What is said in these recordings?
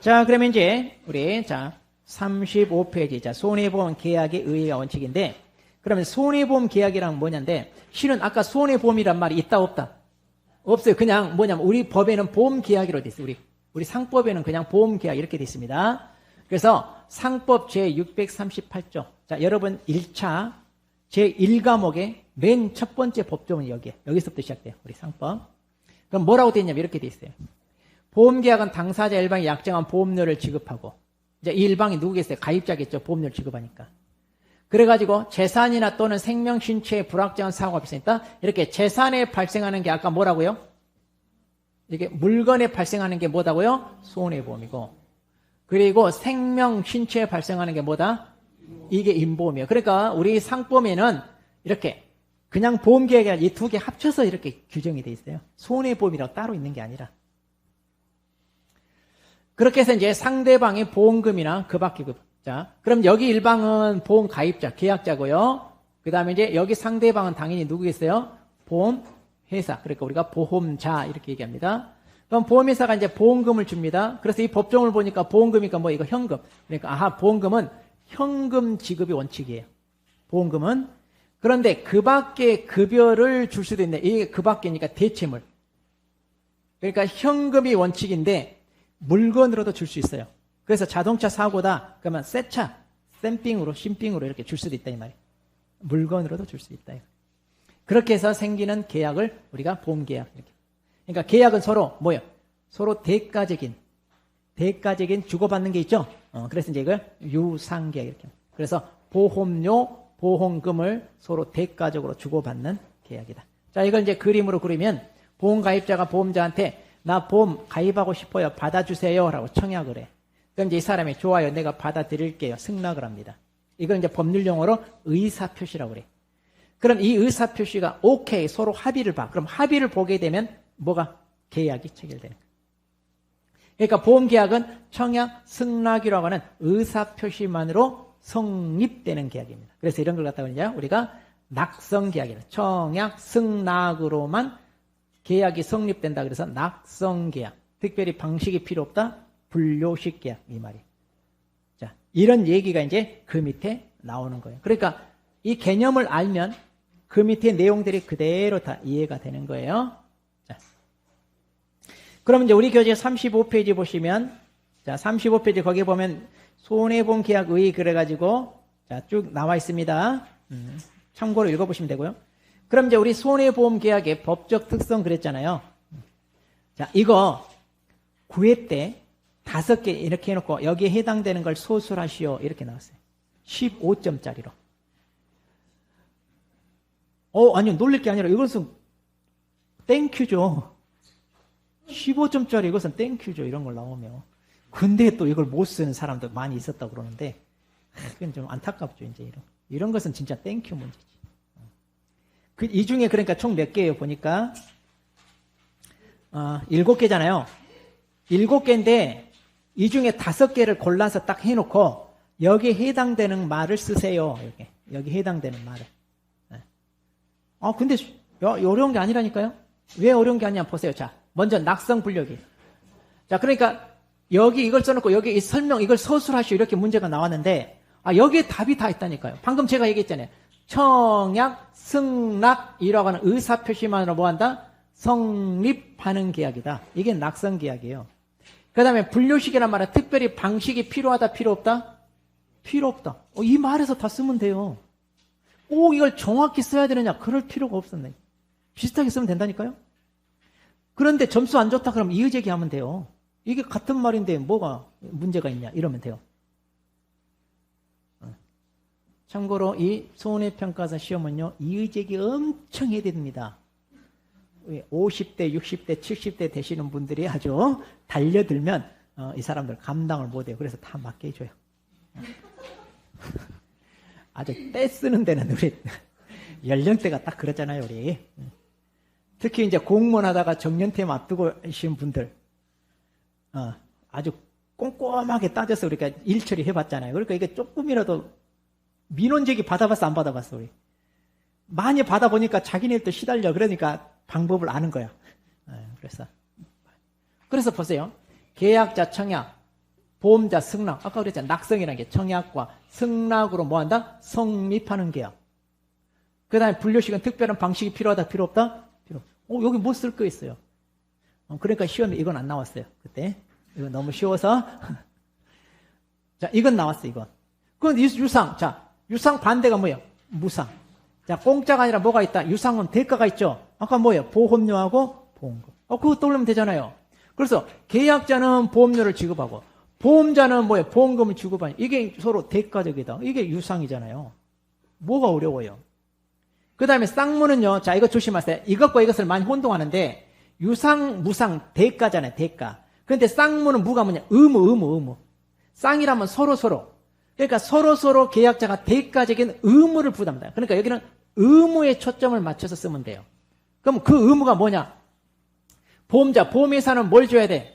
자, 그러면 이제 우리 35페이지 손해보험 계약의 의의가 원칙인데, 그러면 손해보험 계약이란 뭐냐인데, 실은 아까 손해보험이란 말이 있다 없다? 없어요. 그냥 뭐냐면 우리 법에는 보험 계약이라고 돼 있어요. 우리 상법에는 그냥 보험 계약 이렇게 돼 있습니다. 그래서 상법 제638조. 자, 여러분 1차 제1과목의 맨 첫 번째 법조문이 여기서부터 시작돼요. 우리 상법. 그럼 뭐라고 돼 있냐면 이렇게 돼 있어요. 보험계약은 당사자 일방이 약정한 보험료를 지급하고, 이제 이 일방이 누구겠어요? 가입자겠죠. 보험료를 지급하니까. 그래가지고 재산이나 또는 생명, 신체에 불확정한 사고가 발생했다. 이렇게 재산에 발생하는 게 아까 뭐라고요? 이게 물건에 발생하는 게 뭐다고요? 손해보험이고, 그리고 생명, 신체에 발생하는 게 뭐다? 이게 임보험이에요. 그러니까 우리 상법에는 이렇게 그냥 보험계약이 아니라 이 두 개 합쳐서 이렇게 규정이 돼 있어요. 손해보험이라고 따로 있는 게 아니라. 그렇게 해서 이제 상대방의 보험금이나 그 밖의 금. 자, 그럼 여기 일방은 보험 가입자, 계약자고요. 그 다음에 이제 여기 상대방은 당연히 누구겠어요? 보험회사. 그러니까 우리가 보험자 이렇게 얘기합니다. 그럼 보험회사가 이제 보험금을 줍니다. 그래서 이 법정을 보니까 보험금이니까 뭐 이거 현금. 그러니까 보험금은 현금 지급이 원칙이에요. 보험금은. 그런데 그 밖에 급여를 줄 수도 있는데 이게 그 밖이니까 대체물. 그러니까 현금이 원칙인데 물건으로도 줄 수 있어요. 그래서 자동차 사고다 그러면 새 차, 샘핑으로, 신빙으로 이렇게 줄 수도 있다 이 말이에요. 물건으로도 줄 수 있다. 그렇게 해서 생기는 계약을 우리가 보험계약 이렇게. 그러니까 계약은 서로 뭐예요? 서로 대가적인 주고받는 게 있죠. 그래서 이제 이걸 유상계약 이렇게. 그래서 보험료, 보험금을 서로 대가적으로 주고받는 계약이다. 자, 이걸 이제 그림으로 그리면 보험가입자가 보험자한테 나 보험 가입하고 싶어요. 받아주세요. 라고 청약을 해. 그럼 이제 이 사람이 좋아요. 내가 받아드릴게요. 승낙을 합니다. 이걸 이제 법률용어로 의사표시라고 그래. 그럼 이 의사표시가 오케이. 서로 합의를 봐. 그럼 합의를 보게 되면 뭐가? 계약이 체결되는 거예요. 그러니까 보험계약은 청약, 승낙이라고 하는 의사표시만으로 성립되는 계약입니다. 그래서 이런 걸 갖다가 이제 우리가 낙성계약이다. 청약, 승낙으로만 계약이 성립된다. 그래서 낙성계약. 특별히 방식이 필요 없다. 불요식 계약. 이 말이에요. 자, 이런 얘기가 이제 그 밑에 나오는 거예요. 그러니까 이 개념을 알면 그 밑에 내용들이 그대로 다 이해가 되는 거예요. 자, 그럼 이제 우리 교재 35페이지 보시면, 자, 35페이지 거기 보면 손해보험 계약 의의 그래가지고, 자, 쭉 나와 있습니다. 참고로 읽어보시면 되고요. 그럼 이제 우리 손해보험 계약의 법적 특성 그랬잖아요. 자, 이거 9회 때 5개 이렇게 해놓고 여기에 해당되는 걸 소술하시오 이렇게 나왔어요. 15점짜리로. 아니요, 놀랄 게 아니라 이것은 땡큐죠. 15점짜리 이것은 땡큐죠. 이런 걸 나오면. 근데 또 이걸 못 쓰는 사람도 많이 있었다고 그러는데, 그건 좀 안타깝죠. 이제 이런 것은 진짜 땡큐 문제지. 이 중에 그러니까 총 몇 개예요? 보니까 7개잖아요. 7개인데 이 중에 5개를 골라서 딱 해놓고 여기에 해당되는 말을 쓰세요. 여기 해당되는 말을. 근데 어려운 게 아니라니까요. 왜 어려운 게 아니냐 보세요. 자, 먼저 낙성 불력이. 자, 그러니까 여기 이걸 써놓고 여기 이 설명 이걸 서술하시오 이렇게 문제가 나왔는데 여기에 답이 다 있다니까요. 방금 제가 얘기했잖아요. 청약, 승낙이라고 하는 의사표시만으로 뭐한다? 성립하는 계약이다. 이게 낙성계약이에요. 그 다음에 불요식이란 말은 특별히 방식이 필요하다, 필요 없다? 필요 없다. 이 말에서 다 쓰면 돼요. 꼭 이걸 정확히 써야 되느냐? 그럴 필요가 없었네. 비슷하게 쓰면 된다니까요? 그런데 점수 안 좋다 그러면 이의제기하면 돼요. 이게 같은 말인데 뭐가 문제가 있냐? 이러면 돼요. 참고로 이 손해평가사 시험은요, 이의제기 엄청 해야 됩니다. 50대, 60대, 70대 되시는 분들이 아주 달려들면 이 사람들 감당을 못해요. 그래서 다 맞게 해줘요. 아주 떼쓰는 데는 우리 연령대가 딱 그렇잖아요, 우리. 특히 이제 공무원 하다가 정년퇴임 앞두고 계신 분들, 아주 꼼꼼하게 따져서 우리가 일 처리해봤잖아요. 그러니까 이게 조금이라도 민원제기 받아봤어, 안 받아봤어, 우리? 많이 받아보니까 자기네들도 시달려. 그러니까 방법을 아는 거야. 그래서 보세요. 계약자 청약, 보험자 승낙. 아까 그랬잖아. 낙성이라는 게 청약과 승낙으로 뭐 한다? 성립하는 계약. 그 다음에 분류식은 특별한 방식이 필요하다? 필요 없다? 필요 없다. 여기 뭐 쓸 거 있어요? 그러니까 시험에 이건 안 나왔어요. 그때. 이거 너무 쉬워서. 자, 이건 나왔어, 이건. 그건 유상. 자, 유상 반대가 뭐예요? 무상. 자, 공짜가 아니라 뭐가 있다? 유상은 대가가 있죠? 아까 뭐예요? 보험료하고 보험금. 그거 떠올리면 되잖아요. 그래서 계약자는 보험료를 지급하고, 보험자는 뭐예요? 보험금을 지급하니. 이게 서로 대가적이다. 이게 유상이잖아요. 뭐가 어려워요? 그 다음에 쌍무는요, 자, 이거 조심하세요. 이것과 이것을 많이 혼동하는데, 유상, 무상, 대가잖아요, 대가. 그런데 쌍무는 무가 뭐냐? 의무. 쌍이라면 서로. 그러니까 서로 계약자가 대가적인 의무를 부담한다. 그러니까 여기는 의무에 초점을 맞춰서 쓰면 돼요. 그럼 그 의무가 뭐냐? 보험회사는 뭘 줘야 돼?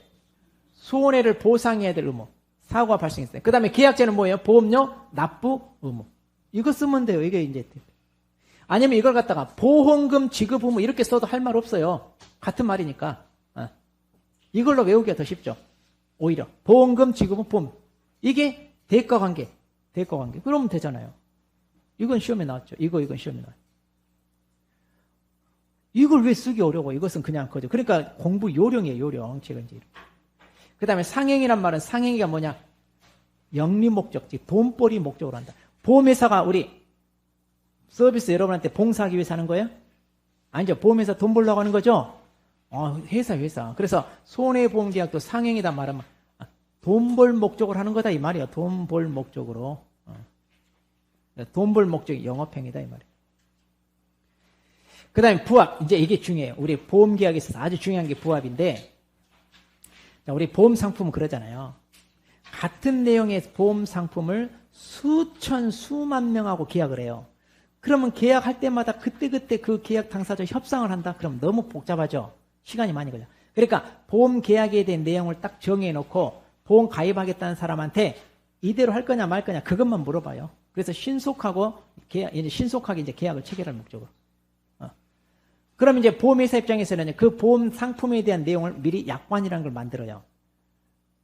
손해를 보상해야 될 의무. 사고가 발생했어요. 그 다음에 계약자는 뭐예요? 보험료 납부 의무. 이거 쓰면 돼요. 이게 이제. 아니면 이걸 갖다가 보험금 지급 의무 이렇게 써도 할 말 없어요. 같은 말이니까. 이걸로 외우기가 더 쉽죠. 오히려. 보험금 지급 보험. 이게 대가 관계. 그러면 되잖아요. 이건 시험에 나왔죠. 이건 시험에 나와요. 이걸 왜 쓰기 어려워? 이것은 그냥 거죠. 그러니까 공부 요령이에요, 요령. 제가 이제. 그 다음에 상행이란 말은 상행이가 뭐냐? 영리 목적지, 돈벌이 목적으로 한다. 보험회사가 우리 서비스 여러분한테 봉사하기 위해서 하는 거예요? 아니죠. 보험회사 돈 벌려고 하는 거죠? 회사. 그래서 손해보험계약도 상행이다 말하면 돈 벌 목적으로 하는 거다 이 말이에요. 돈 벌 목적으로. 돈 벌 목적이 영업행위다 이 말이에요. 그 다음에 부합. 이제 이게 중요해요. 우리 보험계약에 있어서 아주 중요한 게 부합인데, 자, 우리 보험 상품은 그러잖아요. 같은 내용의 보험 상품을 수만 명하고 계약을 해요. 그러면 계약할 때마다 그때 그 계약 당사자 협상을 한다? 그럼 너무 복잡하죠? 시간이 많이 걸려. 그러니까 보험 계약에 대한 내용을 딱 정해놓고 보험 가입하겠다는 사람한테 이대로 할 거냐 말 거냐 그것만 물어봐요. 그래서 신속하게 이제 계약을 체결할 목적으로. 그럼 이제 보험회사 입장에서는 그 보험 상품에 대한 내용을 미리 약관이라는 걸 만들어요.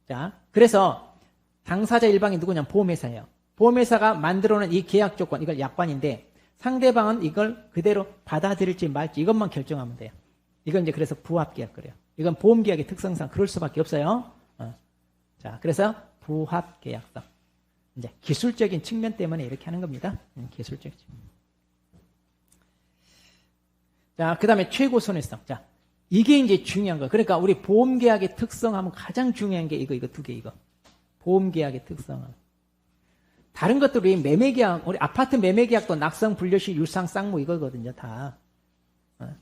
자, 그래서 당사자 일방이 누구냐? 보험회사예요. 보험회사가 만들어놓은 이 계약 조건, 이걸 약관인데 상대방은 이걸 그대로 받아들일지 말지 이것만 결정하면 돼요. 이건 이제 그래서 부합계약 그래요. 이건 보험계약의 특성상 그럴 수밖에 없어요. 자, 그래서 부합계약성. 이제 기술적인 측면 때문에 이렇게 하는 겁니다. 기술적인 측면. 자, 그 다음에 최고 손해성. 자, 이게 이제 중요한 거. 그러니까 우리 보험계약의 특성하면 가장 중요한 게 이거 두 개, 이거. 보험계약의 특성은. 다른 것들 우리 매매계약, 우리 아파트 매매계약도 낙성, 분류시, 유상, 쌍무 이거거든요, 다.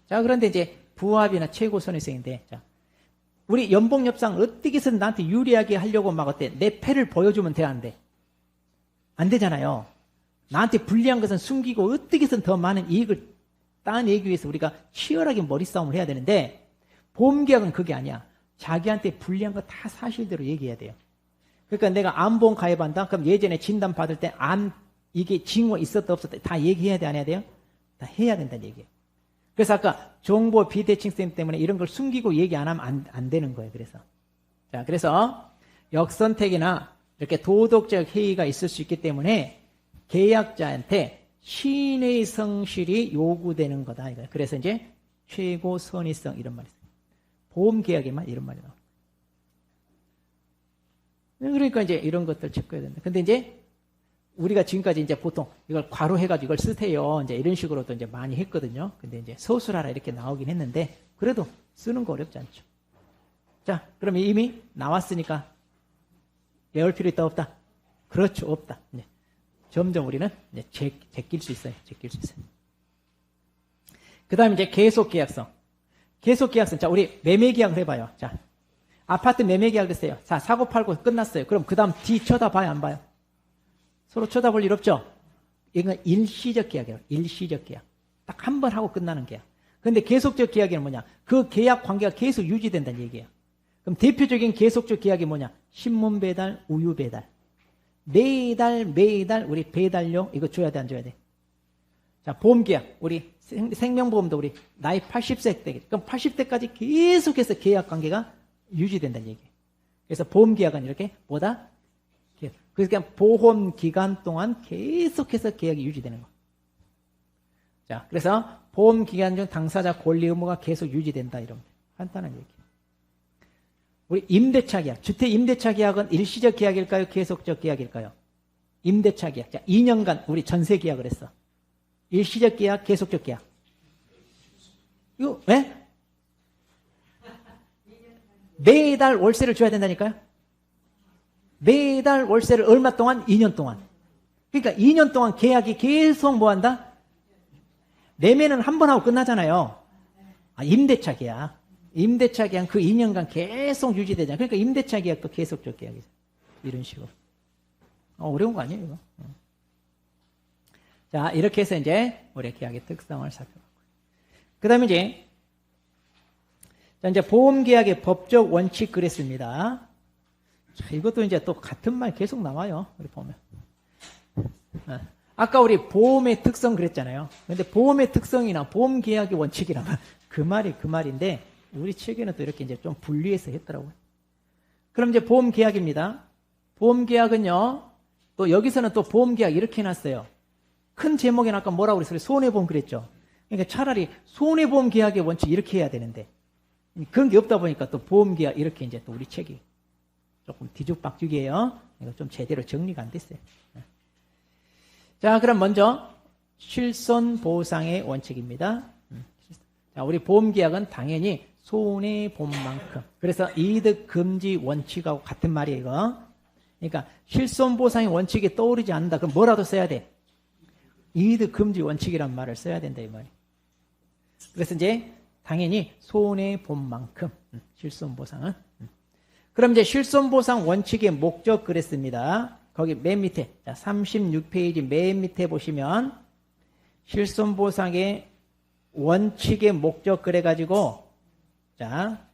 자, 그런데 이제 부합이나 최고 손해성인데, 자, 우리 연봉협상 어떻게 해서 나한테 유리하게 하려고 막 어때? 내 패를 보여주면 돼, 안 돼? 안 되잖아요. 나한테 불리한 것은 숨기고 어떻게 해서 더 많은 이익을 따내기 위해서 우리가 치열하게 머리싸움을 해야 되는데 보험계약은 그게 아니야. 자기한테 불리한 거 다 사실대로 얘기해야 돼요. 그러니까 내가 암보험 가입한다? 그럼 예전에 진단 받을 때 이게 징후 있었다 없었다 다 얘기해야 돼, 안 해야 돼요? 다 해야 된다는 얘기예요. 그래서 아까 정보 비대칭성 때문에 이런 걸 숨기고 얘기 안 하면 안 되는 거예요. 그래서 역선택이나 이렇게 도덕적 해이가 있을 수 있기 때문에 계약자한테 신의 성실이 요구되는 거다. 이거예요. 그래서 이제 최고 선의성 이런 말이 있어요. 보험계약에만 이런 말이 나와요. 그러니까 이제 이런 것들 체크해야 된다. 근데 이제 우리가 지금까지 이제 보통 이걸 괄호해가지고 이걸 쓰세요. 이제 이런 식으로도 이제 많이 했거든요. 근데 이제 서술하라 이렇게 나오긴 했는데 그래도 쓰는 거 어렵지 않죠. 자, 그러면 이미 나왔으니까 외울 필요 있다 없다? 그렇죠, 없다. 이제 점점 우리는 이제 제낄 수 있어요. 그 다음에 이제 계속계약성. 자, 우리 매매계약을 해봐요. 자, 아파트 매매계약을 했어요. 자, 사고 팔고 끝났어요. 그럼 그 다음 뒤 쳐다봐요, 안 봐요? 서로 쳐다볼 일 없죠? 이건 일시적 계약이에요. 일시적 계약. 딱 한 번 하고 끝나는 계약. 근데 계속적 계약은 뭐냐? 그 계약 관계가 계속 유지된다는 얘기예요. 그럼 대표적인 계속적 계약이 뭐냐? 신문 배달, 우유 배달. 매달 우리 배달료 이거 줘야 돼, 안 줘야 돼? 자, 보험계약. 우리 생명보험도 우리 나이 80세 때, 그럼 80대까지 계속해서 계약 관계가 유지된다는 얘기예요. 그래서 보험계약은 이렇게 보다 그러니까 보험 기간 동안 계속해서 계약이 유지되는 거. 자, 그래서 보험 기간 중 당사자 권리 의무가 계속 유지된다 이런 간단한 얘기. 우리 임대차 계약, 주택 임대차 계약은 일시적 계약일까요? 계속적 계약일까요? 임대차 계약. 자, 2년간 우리 전세 계약을 했어. 일시적 계약, 계속적 계약. 이거 왜? 매달 월세를 줘야 된다니까요? 매달 월세를 얼마 동안? 2년 동안. 그러니까 2년 동안 계약이 계속 뭐 한다? 매매는 한 번 하고 끝나잖아요. 아, 임대차 계약. 임대차 계약 그 2년간 계속 유지되잖아요. 그러니까 임대차 계약도 계속적 계약이죠. 이런 식으로. 어려운 거 아니에요, 이거. 자, 이렇게 해서 이제 우리 계약의 특성을 살펴봤고요. 그 다음에 이제 보험계약의 법적 원칙 그랬습니다. 자, 이것도 이제 또 같은 말 계속 나와요. 우리 보면. 아까 우리 보험의 특성 그랬잖아요. 근데 보험의 특성이나 보험계약의 원칙이라면 그 말인데 우리 책에는 또 이렇게 이제 좀 분리해서 했더라고요. 그럼 이제 보험계약입니다. 보험계약은요, 또 여기서는 또 보험계약 이렇게 해놨어요. 큰 제목에는 아까 뭐라고 그랬어요? 손해보험 그랬죠. 그러니까 차라리 손해보험 계약의 원칙 이렇게 해야 되는데 그런 게 없다 보니까 또 보험계약 이렇게 이제 또 우리 책이 조금 뒤죽박죽이에요. 이거 좀 제대로 정리가 안 됐어요. 자, 그럼 먼저 실손보상의 원칙입니다. 자, 우리 보험계약은 당연히 손해본만큼. 그래서 이득금지 원칙하고 같은 말이에요, 이거. 그러니까 실손보상의 원칙이 떠오르지 않는다. 그럼 뭐라도 써야 돼? 이득금지 원칙이란 말을 써야 된다, 이 말이에요. 그래서 이제 당연히 손해본만큼 실손보상은. 그럼 이제 실손보상 원칙의 목적 그랬습니다. 거기 맨 밑에 36페이지 맨 밑에 보시면 실손보상의 원칙의 목적 그래가지고 자,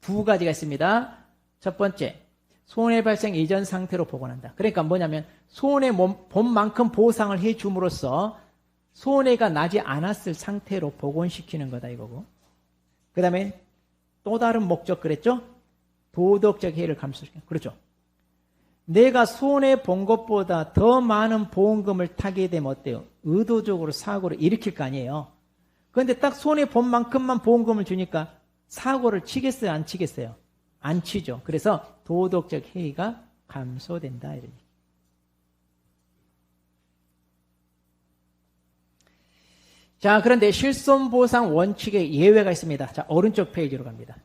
두 가지가 있습니다. 첫 번째, 손해 발생 이전 상태로 복원한다. 그러니까 뭐냐면 손해 본 만큼 보상을 해줌으로써 손해가 나지 않았을 상태로 복원시키는 거다 이거고. 그 다음에 또 다른 목적 그랬죠? 도덕적 해이를 감소시키는. 그렇죠. 내가 손해 본 것보다 더 많은 보험금을 타게 되면 어때요? 의도적으로 사고를 일으킬 거 아니에요. 그런데 딱 손해 본 만큼만 보험금을 주니까 사고를 치겠어요? 안 치겠어요? 안 치죠. 그래서 도덕적 해이가 감소된다. 이런. 자, 그런데 실손보상 원칙에 예외가 있습니다. 자, 오른쪽 페이지로 갑니다.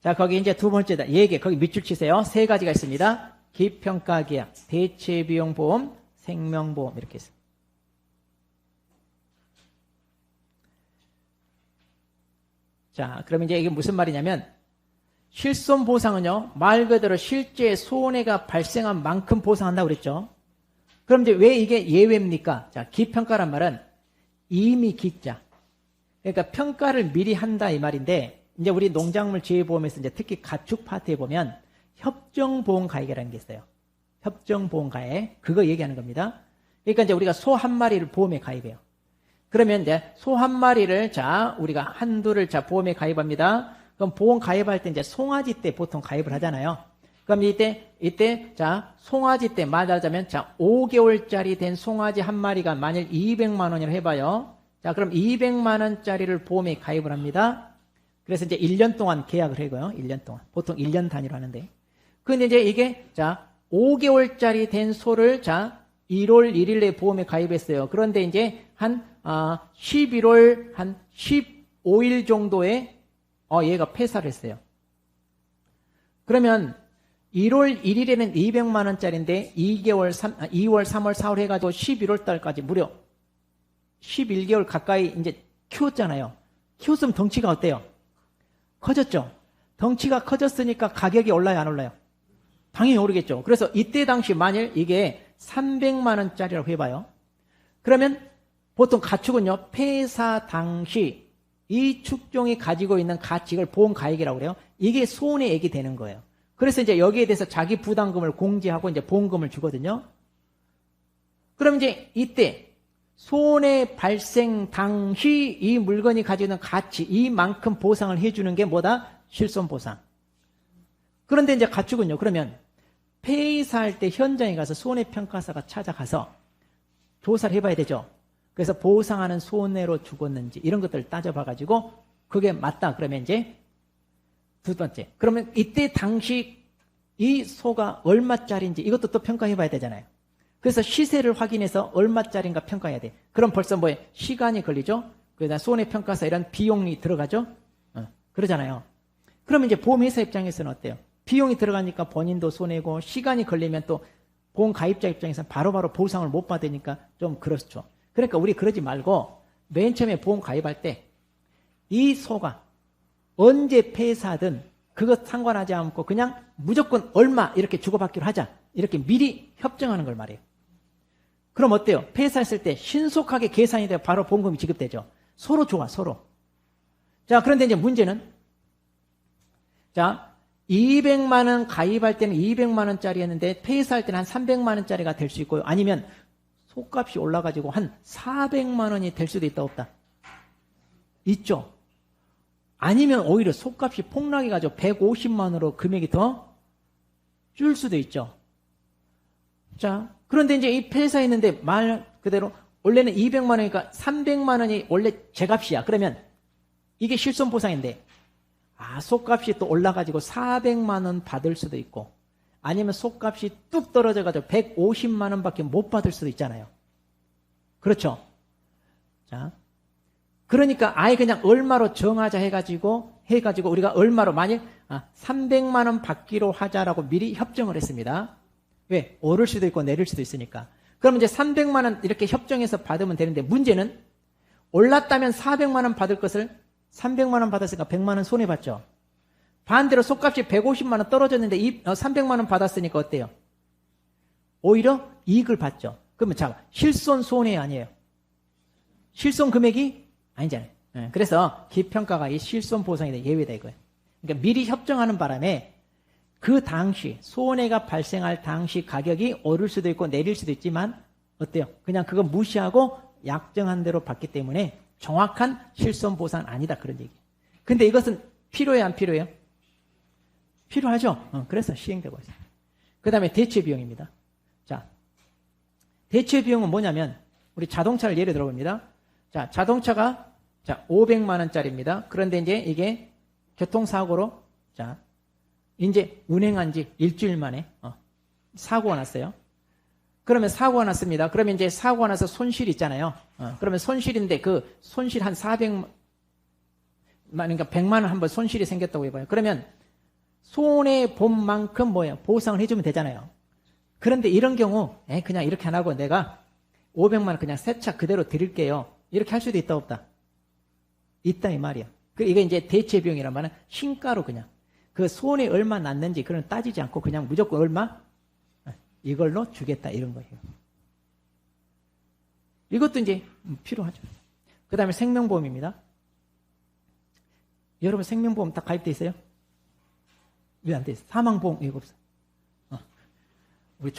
자, 거기 이제 두 번째다. 예계, 거기 밑줄 치세요. 세 가지가 있습니다. 기평가계약, 대체비용보험, 생명보험 이렇게 있습니다. 자, 그러면 이제 이게 무슨 말이냐면 실손보상은요, 말 그대로 실제 손해가 발생한 만큼 보상한다고 그랬죠. 그럼 이제 왜 이게 예외입니까? 자, 기평가란 말은 이미 기자. 그러니까 평가를 미리 한다 이 말인데, 이제 우리 농작물 재해보험에서 이제 특히 가축 파트에 보면 협정보험가액이라는 게 있어요. 협정보험가액. 그거 얘기하는 겁니다. 그러니까 이제 우리가 소 한 마리를 보험에 가입해요. 그러면 이제 소 한 마리를 자, 우리가 한두를 자, 보험에 가입합니다. 그럼 보험 가입할 때 이제 송아지 때 보통 가입을 하잖아요. 그럼 이때 자, 송아지 때 말하자면 자, 5개월짜리 된 송아지 한 마리가 만일 200만 원이라 해봐요. 자, 그럼 200만 원짜리를 보험에 가입을 합니다. 그래서 이제 1년 동안 계약을 해고요. 1년 동안. 보통 1년 단위로 하는데. 근데 이제 이게 자, 5개월짜리 된 소를 자, 1월 1일에 보험에 가입했어요. 그런데 이제 한 11월 한 15일 정도에 얘가 폐사를 했어요. 그러면 1월 1일에는 200만 원짜리인데 2월, 3월, 4월 해가지고 11월 달까지 무려 11개월 가까이 이제 키웠잖아요. 키웠으면 덩치가 어때요? 커졌죠? 덩치가 커졌으니까 가격이 올라요, 안 올라요? 당연히 오르겠죠. 그래서 이때 당시 만일 이게 300만 원짜리라고 해봐요. 그러면 보통 가축은요, 폐사 당시 이 축종이 가지고 있는 가치를 보험가액이라고 그래요. 이게 손해액이 되는 거예요. 그래서 이제 여기에 대해서 자기 부담금을 공제하고 이제 보험금을 주거든요. 그럼 이제 이때 손해 발생 당시 이 물건이 가지고 있는 가치, 이만큼 보상을 해주는 게 뭐다? 실손보상. 그런데 이제 가축은요. 그러면 폐사할 때 현장에 가서 손해평가사가 찾아가서 조사를 해봐야 되죠. 그래서 보상하는 손해로 죽었는지 이런 것들을 따져봐가지고 그게 맞다 그러면 이제 두 번째. 그러면 이때 당시 이 소가 얼마짜리인지 이것도 또 평가해봐야 되잖아요. 그래서 시세를 확인해서 얼마짜리인가 평가해야 돼. 그럼 벌써 뭐에 시간이 걸리죠. 그다음 손해평가사 이런 비용이 들어가죠. 그러잖아요. 그러면 이제 보험회사 입장에서는 어때요? 비용이 들어가니까 본인도 손해고 시간이 걸리면 또 보험 가입자 입장에서는 바로바로 보상을 못 받으니까 좀 그렇죠. 그러니까 우리 그러지 말고 맨 처음에 보험 가입할 때 이 소가 언제 폐사하든 그것 상관하지 않고 그냥 무조건 얼마 이렇게 주고받기로 하자. 이렇게 미리 협정하는 걸 말해요. 그럼 어때요? 폐사했을 때 신속하게 계산이 되고 바로 보험금이 지급되죠. 서로 좋아, 서로. 자, 그런데 이제 문제는 자, 200만 원 가입할 때는 200만 원짜리였는데 폐사할 때는 한 300만 원짜리가 될 수 있고요. 아니면 소값이 올라가지고 한 400만 원이 될 수도 있다, 없다? 있죠. 아니면 오히려 소값이 폭락해가지고 150만 원으로 금액이 더 줄 수도 있죠. 자, 그런데 이제 이 폐사했는데 말 그대로 원래는 200만 원이니까 300만 원이 원래 제값이야. 그러면 이게 실손보상인데 소값이 또 올라가지고 400만 원 받을 수도 있고 아니면 소값이 뚝 떨어져가지고 150만 원밖에 못 받을 수도 있잖아요. 그렇죠? 자, 그러니까 아예 그냥 얼마로 정하자 해가지고 우리가 얼마로 만약 300만 원 받기로 하자라고 미리 협정을 했습니다. 왜? 오를 수도 있고 내릴 수도 있으니까. 그럼 이제 300만 원 이렇게 협정해서 받으면 되는데 문제는 올랐다면 400만 원 받을 것을 300만 원 받았으니까 100만 원 손해봤죠. 반대로 소값이 150만 원 떨어졌는데 300만 원 받았으니까 어때요? 오히려 이익을 받죠. 그러면 자, 실손 손해 아니에요. 실손 금액이 아니잖아요. 그래서 기평가가 이 실손 보상에 예외다 이거예요. 그러니까 미리 협정하는 바람에 그 당시 손해가 발생할 당시 가격이 오를 수도 있고 내릴 수도 있지만 어때요? 그냥 그거 무시하고 약정한 대로 받기 때문에 정확한 실손 보상은 아니다 그런 얘기예요. 근데 이것은 필요해요, 안 필요해요? 필요하죠. 그래서 시행되고 있어요. 그 다음에 대체 비용입니다. 자, 대체 비용은 뭐냐면 우리 자동차를 예를 들어봅니다. 자, 자동차가 자 500만 원짜리입니다. 그런데 이제 이게 교통사고로 자 이제 운행한 지 일주일 만에 사고가 났어요. 그러면 사고가 났습니다. 그러면 이제 사고가 나서 손실 있잖아요. 그러면 손실인데 그 손실 한 400만, 그러니까 100만 원 한번 손실이 생겼다고 해봐요. 그러면 손해본 만큼 뭐예요? 보상을 해주면 되잖아요. 그런데 이런 경우 그냥 이렇게 안 하고 내가 500만 원 그냥 새 차 그대로 드릴게요. 이렇게 할 수도 있다 없다? 있다 이 말이야. 이게 이제 대체 비용이란 말은 신가로 그냥 그 손해 얼마 났는지 그런 따지지 않고 그냥 무조건 얼마? 이걸로 주겠다 이런 거예요. 이것도 이제 필요하죠. 그 다음에 생명보험입니다. 여러분 생명보험 다 가입돼 있어요? 왜 안 돼 있어요? 사망보험 이거 없어. 우리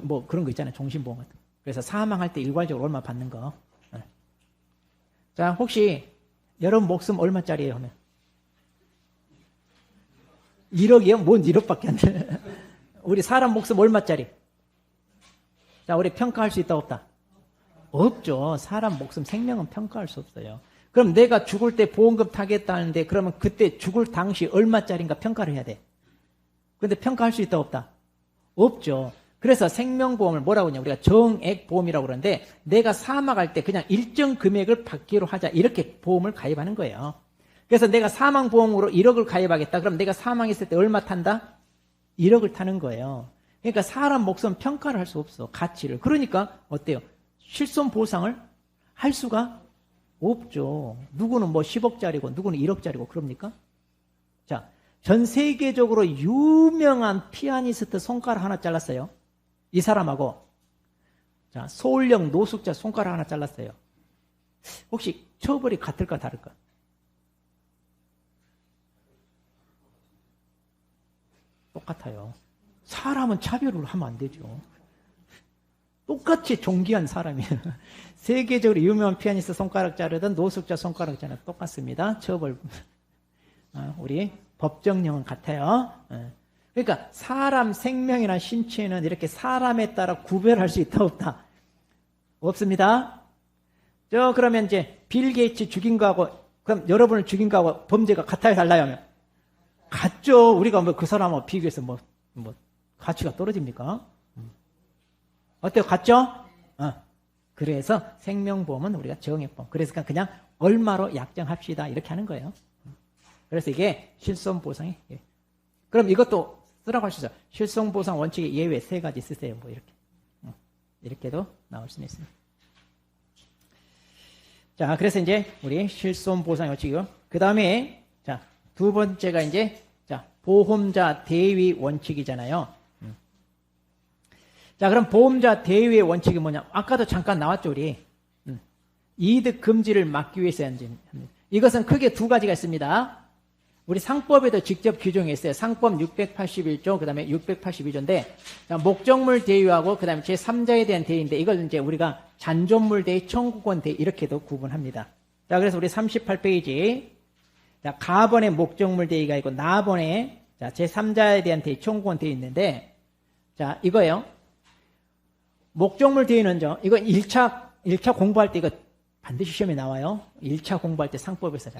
뭐 그런 거 있잖아요. 종신보험 같은 거. 그래서 사망할 때 일괄적으로 얼마 받는 거. 자, 혹시 여러분 목숨 얼마짜리예요 하면? 1억이요? 뭔 1억밖에 안 돼. 우리 사람 목숨 얼마짜리? 자, 우리 평가할 수 있다 없다? 없죠. 사람 목숨 생명은 평가할 수 없어요. 그럼 내가 죽을 때 보험금 타겠다는데 그러면 그때 죽을 당시 얼마짜리인가 평가를 해야 돼. 근데 평가할 수 있다 없다? 없죠. 그래서 생명보험을 뭐라고 하냐 우리가 정액보험이라고 그러는데 내가 사망할 때 그냥 일정 금액을 받기로 하자 이렇게 보험을 가입하는 거예요. 그래서 내가 사망보험으로 1억을 가입하겠다. 그럼 내가 사망했을 때 얼마 탄다? 1억을 타는 거예요. 그러니까 사람 목숨 평가를 할 수 없어. 가치를. 그러니까 어때요? 실손 보상을 할 수가 없죠. 누구는 뭐 10억짜리고 누구는 1억짜리고 그럽니까? 자, 전 세계적으로 유명한 피아니스트 손가락 하나 잘랐어요. 이 사람하고 자, 서울역 노숙자 손가락 하나 잘랐어요. 혹시 처벌이 같을까 다를까? 똑같아요. 사람은 차별을 하면 안 되죠. 똑같이 존귀한 사람이에요. 세계적으로 유명한 피아니스트 손가락 자르든 노숙자 손가락 자르든 똑같습니다. 처벌. 우리 법정령은 같아요. 그러니까 사람 생명이나 신체는 이렇게 사람에 따라 구별할 수 있다 없다? 없습니다. 그러면 이제 빌 게이츠 죽인 거하고 그럼 여러분을 죽인 거하고 범죄가 같아요, 달라요? 하면 같죠. 우리가 뭐 그 사람하고 비교해서 뭐 가치가 떨어집니까? 어때요? 같죠? 그래서 생명보험은 우리가 정액보험. 그래서 그냥 얼마로 약정합시다 이렇게 하는 거예요. 그래서 이게 실손보상이. 그럼 이것도 쓰라고 하시죠. 실손보상 원칙의 예외 3가지 쓰세요. 뭐 이렇게. 이렇게도 나올 수는 있습니다. 자, 그래서 이제 우리 실손보상 원칙이고, 그 다음에 자, 2번째가 이제 자, 보험자 대위 원칙이잖아요. 자, 그럼 보험자 대위의 원칙이 뭐냐? 아까도 잠깐 나왔죠, 우리. 이득 금지를 막기 위해서 합니다. 이것은 크게 2가지가 있습니다. 우리 상법에도 직접 규정했어요. 상법 681조, 그 다음에 682조인데, 목적물 대위하고, 그 다음에 제3자에 대한 대위인데, 이걸 이제 우리가 잔존물 대위, 청구권 대위, 이렇게도 구분합니다. 자, 그래서 우리 38페이지. 자, 가번에 목적물 대위가 있고, 나번에, 자, 제3자에 대한 대위, 청구권 대위 있는데, 자, 이거요. 목적물 대위는 이거 1차 공부할 때 이거 반드시 시험에 나와요. 1차 공부할 때 상법에서.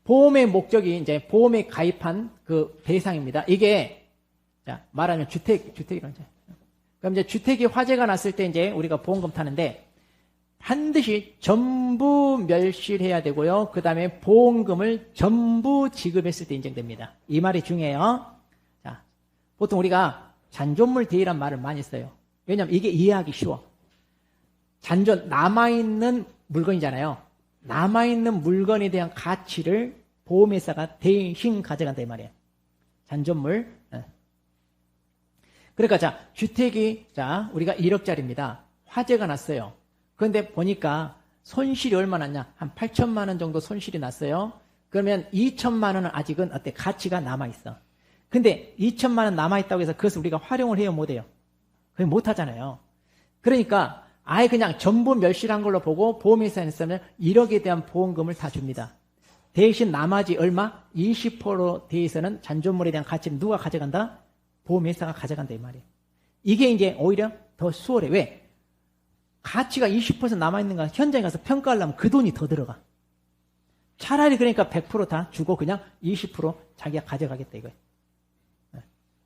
보험의 목적이 이제 보험에 가입한 그 대상입니다. 이게, 자, 말하면 주택이라는 거죠. 그럼 이제 주택이 화재가 났을 때 이제 우리가 보험금 타는데 반드시 전부 멸실해야 되고요. 그 다음에 보험금을 전부 지급했을 때 인정됩니다. 이 말이 중요해요. 자, 보통 우리가 잔존물 대위란 말을 많이 써요. 왜냐면 이게 이해하기 쉬워. 잔존, 남아있는 물건이잖아요. 남아있는 물건에 대한 가치를 보험회사가 대신 가져간다 이 말이에요. 잔존물. 그러니까 자, 주택이 자, 우리가 1억짜리입니다. 화재가 났어요. 그런데 보니까 손실이 얼마 났냐? 한 8천만 원 정도 손실이 났어요. 그러면 2천만 원은 아직은 어때? 가치가 남아있어. 근데 2천만 원 남아있다고 해서 그것을 우리가 활용을 해요? 못해요? 그게 못하잖아요. 그러니까 아예 그냥 전부 멸실한 걸로 보고 보험회사에서는 1억에 대한 보험금을 다 줍니다. 대신 나머지 얼마? 20% 대해서는 잔존물에 대한 가치는 누가 가져간다? 보험회사가 가져간다 이 말이에요. 이게 이제 오히려 더 수월해. 왜? 가치가 20% 남아있는 거 현장에 가서 평가하려면 그 돈이 더 들어가. 차라리 그러니까 100% 다 주고 그냥 20% 자기가 가져가겠다 이거예요.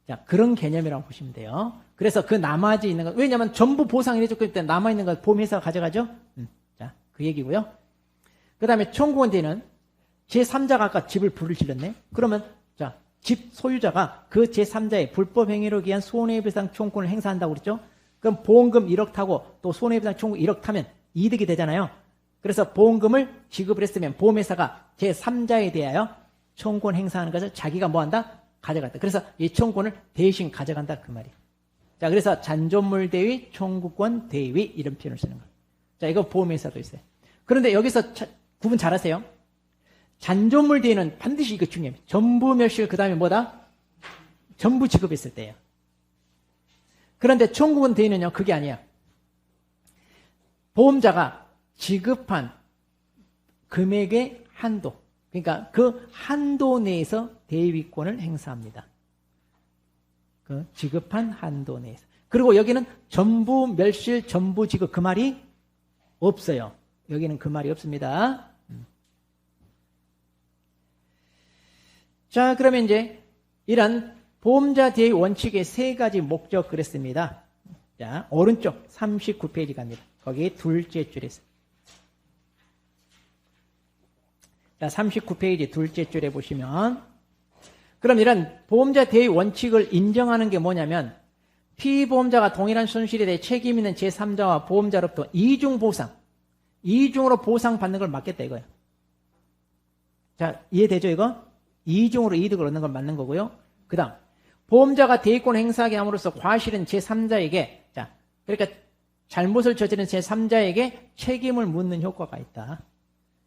자, 그런 개념이라고 보시면 돼요. 그래서 그 나머지 있는 거, 왜냐면 전부 보상을 해줬기 때문에 남아있는 거 보험회사가 가져가죠? 자, 그 얘기고요. 그 다음에 청구권 대위는 제3자가 아까 집을 불을 질렀네? 그러면, 자, 집 소유자가 그 제3자의 불법 행위로 기한 손해배상 청구권을 행사한다고 그랬죠? 그럼 보험금 1억 타고 또 손해배상 청구 1억 타면 이득이 되잖아요. 그래서 보험금을 지급을 했으면 보험회사가 제3자에 대하여 청구권 행사하는 것을 자기가 뭐 한다? 가져갔다. 그래서 이 청구권을 대신 가져간다 그 말이에요. 자, 그래서 잔존물 대위, 청구권 대위 이런 표현을 쓰는 거예요. 자, 이거 보험회사도 있어요. 그런데 여기서 구분 잘하세요. 잔존물 대위는 반드시 이거 중요해요. 전부 멸실 그 다음에 뭐다? 전부 지급했을 때예요. 그런데 청구권 대위는요, 그게 아니야. 보험자가 지급한 금액의 한도, 그러니까 그 한도 내에서 대위권을 행사합니다. 그 지급한 한도 내에서. 그리고 여기는 전부 멸실, 전부 지급 그 말이 없어요. 여기는 그 말이 없습니다. 자, 그러면 이제 이런 보험자 대위 원칙의 3가지 목적 그랬습니다. 자, 오른쪽 39페이지 갑니다. 거기 둘째 줄에서. 자, 39페이지 둘째 줄에 보시면, 그럼 이런 보험자 대위 원칙을 인정하는 게 뭐냐면, 피보험자가 동일한 손실에 대해 책임 있는 제3자와 보험자로부터 이중 보상, 이중으로 보상받는 걸 막겠다 이거예요. 자, 이해되죠 이거? 이중으로 이득을 얻는 걸 막는 거고요. 그 다음, 보험자가 대위권 행사하게 함으로써 과실은 제3자에게, 자, 그러니까 잘못을 저지른 제3자에게 책임을 묻는 효과가 있다.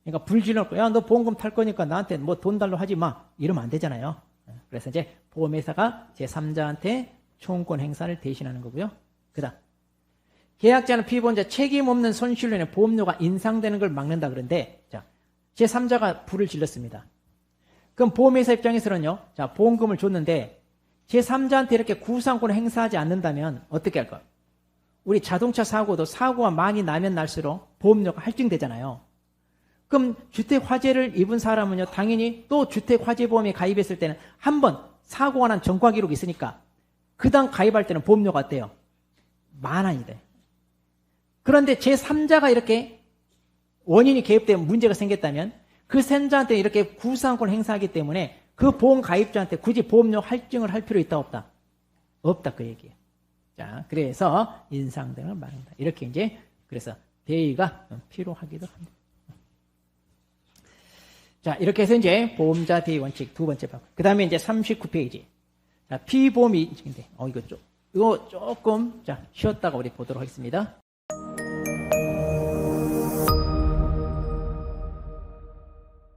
그러니까 불질러놓고, 야, 너 보험금 탈 거니까 나한테 뭐 돈 달라고 하지 마. 이러면 안 되잖아요. 그래서 이제 보험회사가 제3자한테 청구권 행사를 대신하는 거고요. 그 다음, 계약자는 피보험자 책임 없는 손실로 인해 보험료가 인상되는 걸 막는다 그런데, 자, 제3자가 불을 질렀습니다. 그럼 보험회사 입장에서는요, 자, 보험금을 줬는데, 제3자한테 이렇게 구상권을 행사하지 않는다면 어떻게 할까요? 우리 자동차 사고도 사고가 많이 나면 날수록 보험료가 할증되잖아요. 그럼 주택 화재를 입은 사람은요, 당연히 또 주택 화재 보험에 가입했을 때는 한 번 사고가 난 전과 기록이 있으니까 그 다음 가입할 때는 보험료가 어때요? 10,000원이 돼. 그런데 제3자가 이렇게 원인이 개입되면 문제가 생겼다면 그 세자한테 이렇게 구상권을 행사하기 때문에 그 보험 가입자한테 굳이 보험료 할증을 할 필요 있다 없다? 없다 그 얘기예요. 자, 그래서 인상 등을 말한다. 이렇게 이제 그래서 대의가 필요하기도 합니다. 자, 이렇게 해서 이제 보험자 대의 원칙 두 번째 방. 그 다음에 이제 39페이지. 자, 피보험이 인데 이거 조금 자 쉬었다가 우리 보도록 하겠습니다.